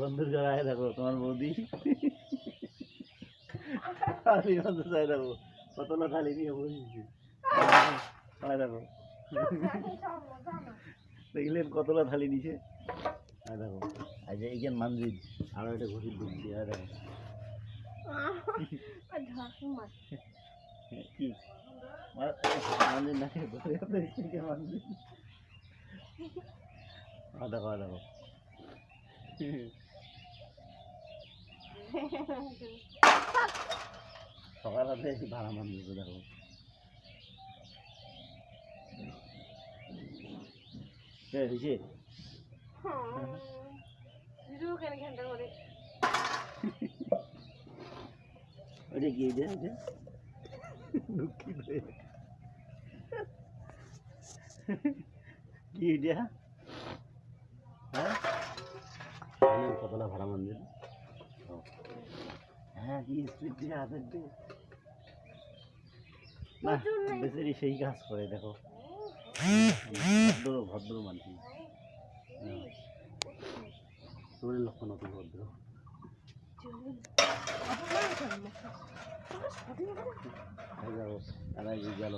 বন্ধুর ঘরে আয় দেখো তোমার বৌদি আমি বন্ধু চাই দেখো কতলা থালি নিয়ে বসেছি আয় দেখো দেখলেন কতলা থালি নিচে আয় দেখো আজ এইখান মন্দির আরো একটা ঘুষি ঢুকছি আয় দেখো কি মন্দির না মন্দির দেখো দেখো সকালে এসে ভাড়া মন্দির দেখো হয়েছে ওটা কি দুঃখিত কি এটা হ্যাঁ কতলা ভাড়া মন্দির হ্যাঁ কি স্পিড দিয়ে হাতের দিয়ে না বেচারি সেই কাজ করে দেখো ভদ্র ভদ্র মানুষ শরীর লক্ষণ অত ভদ্র গেল